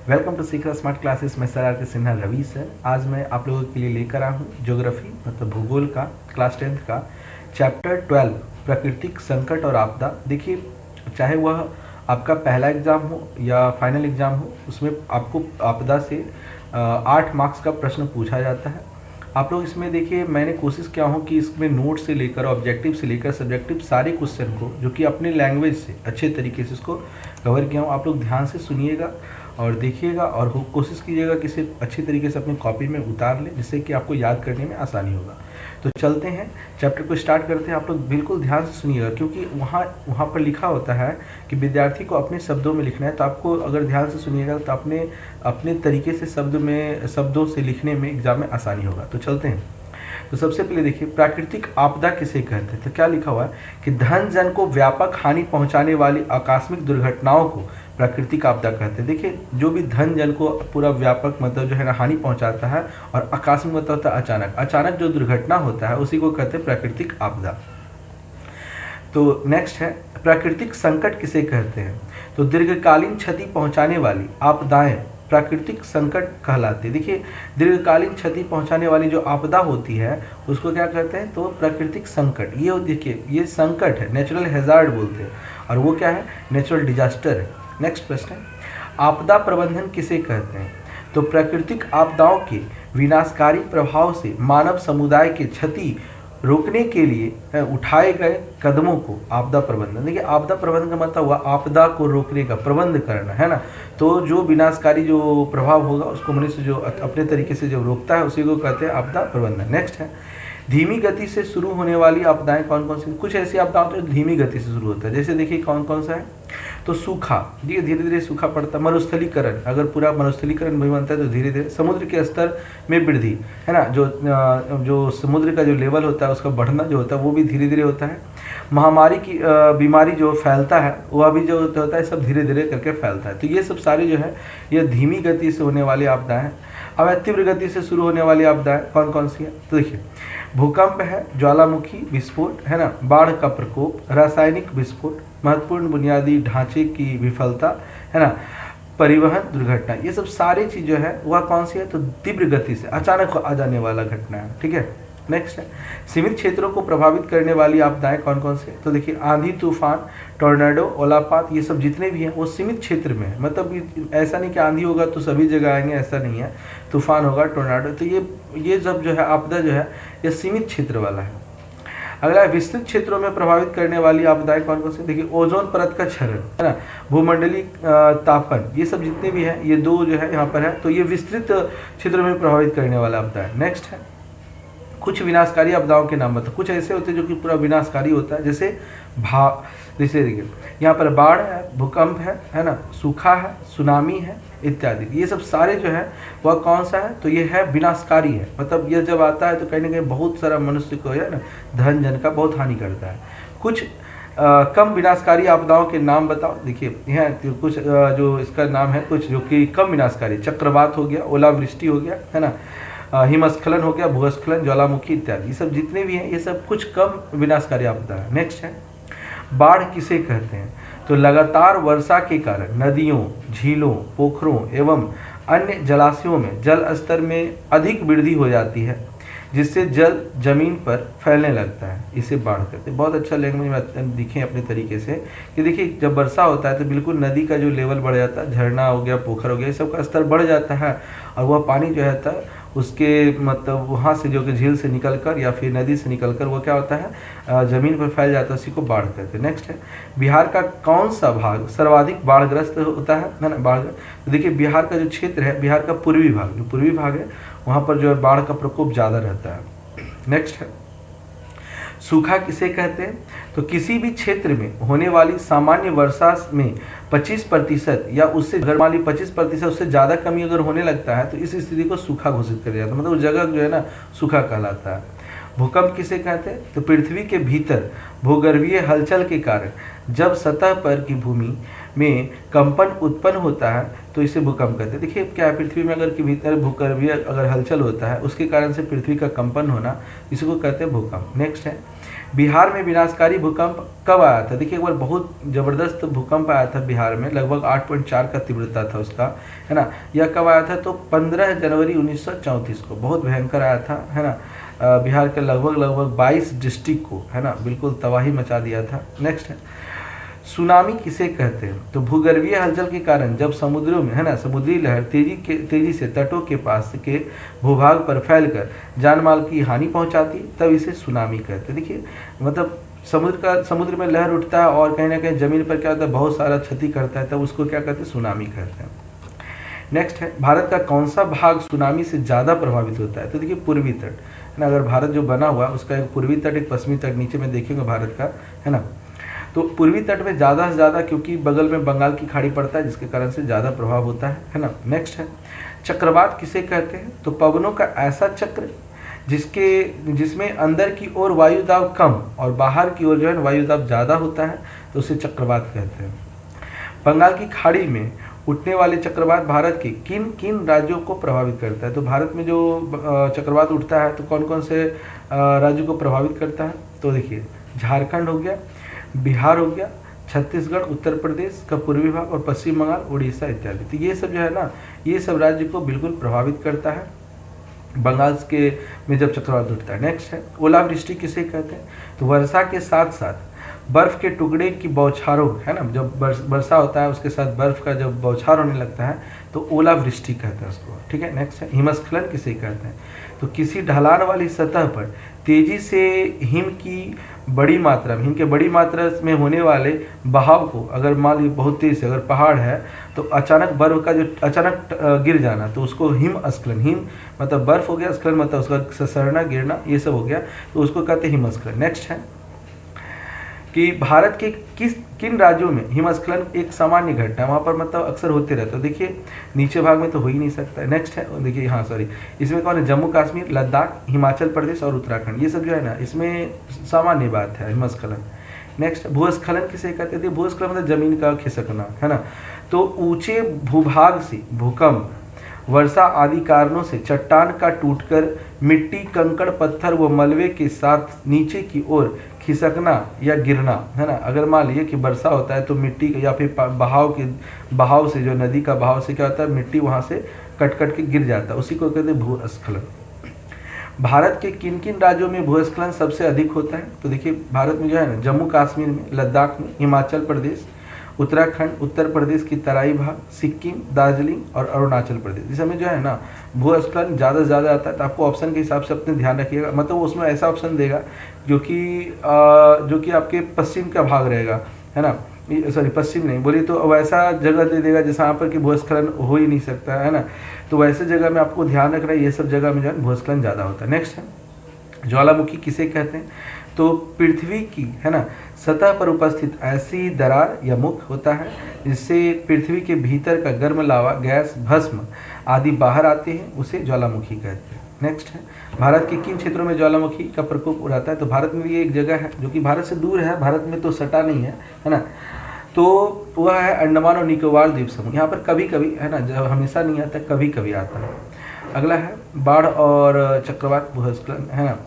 Welcome to सीखा smart classes में sir are के सिन्हा रवि सर। आज मैं आप लोगों के लिए लेकर आया हूँ ज्योग्राफी मतलब भूगोल का क्लास 10th का चैप्टर 12 प्राकृतिक संकट और आपदा। देखिए, चाहे वह आपका पहला एग्ज़ाम हो या फाइनल एग्ज़ाम हो, उसमें आपको आपदा से 8 मार्क्स का प्रश्न पूछा जाता है। आप लोग इसमें देखिए, मैंने कोशिश किया हूँ कि इसमें नोट से लेकर ऑब्जेक्टिव से लेकर सब्जेक्टिव सारे क्वेश्चन को जो कि अपने लैंग्वेज से अच्छे तरीके से इसको कवर किया हूँ। आप लोग ध्यान से सुनिएगा और देखिएगा और कोशिश कीजिएगा कि इसे अच्छी तरीके से अपनी कॉपी में उतार लें, जिससे कि आपको याद करने में आसानी होगा। तो चलते हैं, चैप्टर को स्टार्ट करते हैं। आप लोग बिल्कुल ध्यान से सुनिएगा, क्योंकि वहाँ पर लिखा होता है कि विद्यार्थी को अपने शब्दों में लिखना है। तो आपको अगर ध्यान से सुनिएगा तो अपने तरीके से शब्दों से लिखने में एग्जाम में आसानी होगा। तो चलते हैं। तो सबसे पहले देखिए, प्राकृतिक आपदा किसे कहते हैं। तो क्या लिखा हुआ है कि धन जन को व्यापक हानि पहुंचाने वाली आकस्मिक दुर्घटनाओं को प्राकृतिक आपदा कहते हैं। देखिए, जो भी धन जन को पूरा व्यापक मतलब जो है ना हानि पहुंचाता है, और आकस्मिक मतलब होता है अचानक जो दुर्घटना होता है उसी को कहते हैं प्राकृतिक आपदा। तो नेक्स्ट है, प्राकृतिक संकट किसे कहते हैं। तो दीर्घकालीन क्षति पहुंचाने वाली आपदाएं प्राकृतिक संकट कहलाते हैं। देखिए, दीर्घकालीन क्षति पहुंचाने वाली जो आपदा होती है उसको क्या कहते हैं, तो प्राकृतिक संकट। ये देखिए, ये संकट है, नेचुरल हैजार्ड बोलते हैं, और वो क्या है, नेचुरल डिजास्टर है। नेक्स्ट प्रश्न है, आपदा प्रबंधन किसे कहते हैं। तो प्राकृतिक आपदाओं के विनाशकारी प्रभाव से मानव समुदाय की क्षति रोकने के लिए उठाए गए कदमों को आपदा प्रबंधन। देखिए, आपदा प्रबंधन का मतलब हुआ आपदा को रोकने का प्रबंध करना, है ना। तो जो विनाशकारी जो प्रभाव होगा उसको मनुष्य जो अपने तरीके से जो रोकता है उसी को कहते हैं आपदा प्रबंधन। नेक्स्ट है, धीमी गति से शुरू होने वाली आपदाएं कौन कौन सी। कुछ ऐसी आपदाएं जो धीमी गति से शुरू होता है, जैसे देखिए कौन कौन सा है। तो सूखा, देखिए धीरे धीरे सूखा पड़ता है। मरुस्थलीकरण, अगर पूरा मरुस्थलीकरण भी बनता है तो धीरे धीरे। समुद्र के स्तर में वृद्धि, है ना, जो समुद्र का जो लेवल होता है उसका बढ़ना जो होता है वो भी धीरे धीरे होता है। महामारी की बीमारी जो फैलता है वह भी जो होता है सब धीरे धीरे करके फैलता है। तो ये सब सारी जो है ये धीमी गति से होने वाली आपदाएं हैं। अब तीव्र गति से शुरू होने वाली आपदाएं कौन कौन सी है। तो देखिए, भूकंप है, ज्वालामुखी विस्फोट, है ना, बाढ़ का प्रकोप, रासायनिक विस्फोट, महत्वपूर्ण बुनियादी ढांचे की विफलता, है ना, परिवहन दुर्घटना। ये सब सारी चीज़ जो है वह कौन सी है, तो तीव्र गति से अचानक आ जाने वाला घटना है। ठीक है। नेक्स्ट है, सीमित क्षेत्रों को प्रभावित करने वाली आपदाएं कौन कौन सी है। तो देखिए, आंधी तूफान, टॉर्नेडो, ओलापात, ये सब जितने भी हैं वो सीमित क्षेत्र में है। मतलब ऐसा नहीं कि आंधी होगा तो सभी जगह आएंगे, ऐसा नहीं है। तूफान होगा, टॉर्नेडो, तो ये सब जो है आपदा जो है ये सीमित क्षेत्र वाला है। अगला, विस्तृत क्षेत्रों में प्रभावित करने वाली आपदाएं कौन कौन सी। देखिए, ओजोन परत का क्षरण, है ना, भूमंडलीय तापन, ये सब जितने भी हैं ये दो जो है यहाँ पर है। तो ये विस्तृत क्षेत्रों में प्रभावित करने वाला आपदा है। नेक्स्ट है, कुछ विनाशकारी आपदाओं के नाम बताओ। कुछ ऐसे होते हैं जो कि पूरा विनाशकारी होता है, जैसे जैसे देखिए यहाँ पर बाढ़ है, भूकंप है ना, सूखा है, सुनामी है इत्यादि। ये सब सारे जो है वह कौन सा है, तो ये है विनाशकारी है। मतलब ये जब आता है तो कहीं ना कहीं बहुत सारा मनुष्य को है ना धन जन का बहुत हानि करता है। कुछ कम विनाशकारी आपदाओं के नाम बताओ। देखिए यहाँ कुछ जो इसका नाम है, कुछ जो कि कम विनाशकारी, चक्रवात हो गया, ओलावृष्टि हो गया, है ना, हिमस्खलन हो गया, भूस्खलन, ज्वालामुखी इत्यादि। ये सब जितने भी हैं ये सब कुछ कम विनाशकारी आपदा है। नेक्स्ट है, बाढ़ किसे कहते हैं। तो लगातार वर्षा के कारण नदियों, झीलों, पोखरों एवं अन्य जलाशयों में जल स्तर में अधिक वृद्धि हो जाती है, जिससे जल जमीन पर फैलने लगता है, इसे बाढ़ कहते हैं। बहुत अच्छा लैंग्वेज में दिखें अपने तरीके से कि देखिए, जब वर्षा होता है तो बिल्कुल नदी का जो लेवल बढ़ जाता है, झरना हो गया, पोखर हो गया, ये सब का स्तर बढ़ जाता है, और वह पानी जो है उसके मतलब वहाँ से जो कि झील से निकलकर या फिर नदी से निकलकर वो क्या होता है, ज़मीन पर फैल जाता है, उसी को बाढ़ कहते हैं। नेक्स्ट है, बिहार का कौन सा भाग सर्वाधिक बाढ़ग्रस्त होता है ना, बाढ़। तो देखिए, बिहार का जो क्षेत्र है, बिहार का पूर्वी भाग, जो पूर्वी भाग है वहाँ पर जो है बाढ़ का प्रकोप ज़्यादा रहता है। नेक्स्ट है, सूखा किसे कहते हैं। तो किसी भी क्षेत्र में होने वाली सामान्य वर्षा में 25% या उससे अगर मान ली 25% उससे ज़्यादा कमी अगर होने लगता है तो इस स्थिति को सूखा घोषित कर दिया जाता है। मतलब उस जगह जो है ना सूखा कहलाता है। भूकंप किसे कहते हैं। तो पृथ्वी के भीतर भूगर्भीय हलचल के कारण जब सतह पर की भूमि में कंपन उत्पन्न होता है तो इसे भूकंप कहते हैं। देखिए क्या है, पृथ्वी में अगर के भीतर भूगर्भीय अगर हलचल होता है उसके कारण से पृथ्वी का कंपन होना, इसी को कहते हैं भूकंप। नेक्स्ट है, बिहार में विनाशकारी भूकंप कब आया था? देखिए एक बार बहुत ज़बरदस्त भूकंप आया था बिहार में, लगभग 8.4 का तीव्रता था उसका, है ना। यह कब आया था? तो 15 जनवरी 1934 को, बहुत भयंकर आया था, है ना। बिहार के लगभग 22 डिस्ट्रिक्ट को, है ना, बिल्कुल तबाही मचा दिया था। नेक्स्ट है, सुनामी किसे कहते हैं? तो भूगर्भीय हलचल के कारण जब समुद्रों में, है ना, समुद्री लहर तेजी से तटों के पास के भूभाग पर फैलकर जान माल की हानि पहुंचाती, तब इसे सुनामी कहते हैं। देखिए मतलब समुद्र में लहर उठता है और कहीं ना कहीं जमीन पर क्या होता है, बहुत सारा क्षति करता है, तब उसको क्या कहते हैं? सुनामी कहते हैं। नेक्स्ट है, भारत का कौन सा भाग सुनामी से ज़्यादा प्रभावित होता है? तो देखिए पूर्वी तट, है ना। अगर भारत जो बना हुआ है उसका एक पूर्वी तट एक पश्चिमी तट नीचे में देखेंगे भारत का, है ना। तो पूर्वी तट में ज़्यादा से ज़्यादा, क्योंकि बगल में बंगाल की खाड़ी पड़ता है, जिसके कारण से ज़्यादा प्रभाव होता है ना। नेक्स्ट है, चक्रवात किसे कहते हैं? तो पवनों का ऐसा चक्र जिसमें अंदर की ओर वायु दाब कम और बाहर की ओर जो है वायु दाब ज़्यादा होता है, तो उसे चक्रवात कहते हैं। बंगाल की खाड़ी में उठने वाले चक्रवात भारत के किन किन राज्यों को प्रभावित करता है? तो भारत में जो चक्रवात उठता है तो कौन कौन से राज्यों को प्रभावित करता है? तो देखिए झारखंड हो गया, बिहार हो गया, छत्तीसगढ़, उत्तर प्रदेश का पूर्वी भाग और पश्चिम बंगाल, उड़ीसा इत्यादि। तो ये सब जो है ना, ये सब राज्य को बिल्कुल प्रभावित करता है बंगाल के में जब चक्रवात उठता है। नेक्स्ट है, ओलावृष्टि किसे कहते हैं? तो वर्षा के साथ साथ बर्फ के टुकड़े की बौछारों, है ना, जब वर्षा होता है उसके साथ बर्फ का जब बौछार होने लगता है तो ओलावृष्टि कहते हैं उसको, ठीक है। नेक्स्ट है, हिमस्खलन किसे कहते हैं? तो किसी ढलान वाली सतह पर तेजी से हिम के बड़ी मात्रा में होने वाले बहाव को, अगर मान लीजिए बहुत तेज से अगर पहाड़ है तो अचानक बर्फ का जो अचानक गिर जाना, तो उसको हिमस्खलन, हिम मतलब बर्फ हो गया, स्खलन मतलब उसका ससरना गिरना, ये सब हो गया, तो उसको कहते हैं हिमस्खलन। नेक्स्ट है कि भारत के किन राज्यों में हिमस्खलन एक सामान्य घटना है, वहाँ पर मतलब अक्सर होते रहता है। देखिए नीचे भाग में तो हो ही नहीं सकता है। नेक्स्ट है, देखिए हाँ सॉरी, इसमें कौन है? जम्मू कश्मीर, लद्दाख, हिमाचल प्रदेश और उत्तराखंड, ये सब जो है ना, इसमें सामान्य बात है हिमस्खलन। नेक्स्ट, भूस्खलन किसे कहते थे? भूस्खलन मतलब जमीन का खिसकना, है ना। तो ऊंचे भूभाग से भूकंप, वर्षा आदि कारणों से चट्टान का टूटकर मिट्टी, कंकड़, पत्थर व मलबे के साथ नीचे की ओर खिसकना या गिरना, है ना। अगर मान लीजिए कि वर्षा होता है तो मिट्टी या फिर बहाव से, जो नदी का बहाव से क्या होता है, मिट्टी वहाँ से कट के गिर जाता है, उसी को कहते हैं भूस्खलन। भारत के किन किन राज्यों में भूस्खलन सबसे अधिक होता है? तो देखिए भारत में जो है ना, जम्मू कश्मीर में, लद्दाख में, हिमाचल प्रदेश, उत्तराखंड, उत्तर प्रदेश की तराई भाग, सिक्किम, दार्जिलिंग और अरुणाचल प्रदेश, इस समय जो है ना भूस्खलन ज़्यादा से ज़्यादा आता है। तो आपको ऑप्शन के हिसाब से अपने ध्यान रखिएगा, मतलब उसमें ऐसा ऑप्शन देगा जो कि आपके पश्चिम का भाग रहेगा, है ना। सॉरी पश्चिम नहीं बोलिए, तो वैसा जगह दे देगा जहाँ पर कि भूस्खलन हो ही नहीं सकता है ना। तो वैसे जगह में आपको ध्यान रखना है, ये सब जगह में जो है भूस्खलन ज़्यादा होता है। नेक्स्ट है, ज्वालामुखी किसे कहते हैं? तो पृथ्वी की, है ना, सतह पर उपस्थित ऐसी दरार या मुख होता है जिससे पृथ्वी के भीतर का गर्म लावा, गैस, भस्म आदि बाहर आते हैं, उसे ज्वालामुखी कहते हैं। नेक्स्ट है, भारत के किन क्षेत्रों में ज्वालामुखी का प्रकोप उड़ाता है? तो भारत में ये एक जगह है जो कि भारत से दूर है, भारत में तो सटा नहीं है ना। तो वह है अंडमान और निकोबार द्वीप समूह। यहाँ पर कभी कभी, है ना, जब हमेशा नहीं आता, कभी कभी आता है। अगला है बाढ़ और चक्रवात भूस्खलन, है ना।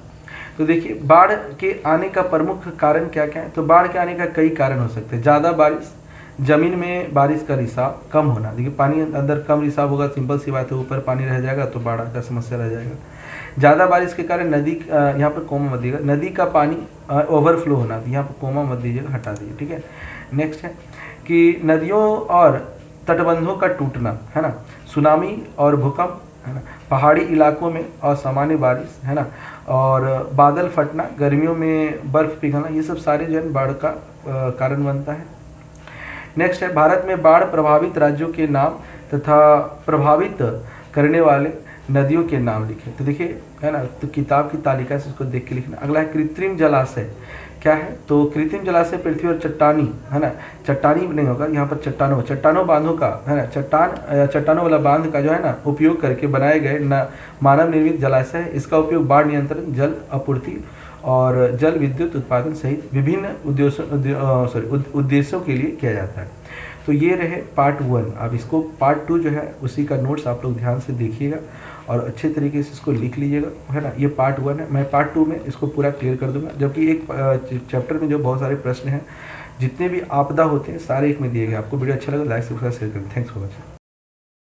तो देखिए बाढ़ के आने का प्रमुख कारण क्या क्या है? तो बाढ़ के आने का कई कारण हो सकते हैं। ज़्यादा बारिश, जमीन में बारिश का रिसाव कम होना, देखिए पानी अंदर कम रिसाव होगा, सिंपल सी बात है, ऊपर पानी रह जाएगा तो बाढ़ का समस्या रह जाएगा। ज़्यादा बारिश के कारण नदी, यहाँ पर कोमा मत दीजिएगा, नदी का पानी ओवरफ्लो होना, यहाँ पर कोमा मत दीजिएगा, हटा दीजिए, ठीक है। नेक्स्ट है कि नदियों और तटबंधों का टूटना, है ना, सुनामी और भूकंप, है ना, पहाड़ी इलाकों में असामान्य बारिश, है ना, और बादल फटना, गर्मियों में बर्फ पिघलना, ये सब सारे जो है बाढ़ का कारण बनता है। नेक्स्ट है, भारत में बाढ़ प्रभावित राज्यों के नाम तथा प्रभावित करने वाले नदियों के नाम लिखे। तो देखिए, है ना, तो किताब की तालिका से इसको देख के लिखना। अगला है कृत्रिम जलाशय क्या है? तो कृत्रिम जलाशय पृथ्वी और चट्टानी, है ना, चट्टानी नहीं होगा यहाँ पर, चट्टानों बांधों का, है ना, चट्टानों वाला बांध का जो है ना उपयोग करके बनाए गए मानव निर्मित जलाशय है। इसका उपयोग बाढ़ नियंत्रण, जल आपूर्ति और जल विद्युत उत्पादन सहित विभिन्न उद्देश्यों के लिए किया जाता है। तो ये रहे पार्ट 1। अब इसको पार्ट 2 जो है उसी का नोट्स आप लोग ध्यान से देखिएगा और अच्छे तरीके से इसको लिख लीजिएगा, है ना। ये पार्ट 1 है, मैं पार्ट 2 में इसको पूरा क्लियर कर दूंगा। जबकि एक चैप्टर में जो बहुत सारे प्रश्न हैं, जितने भी आपदा होते हैं सारे एक में दिए गए। आपको वीडियो अच्छा लगा लाइक सब्सक्राइब शेयर करें। Thanks for watching.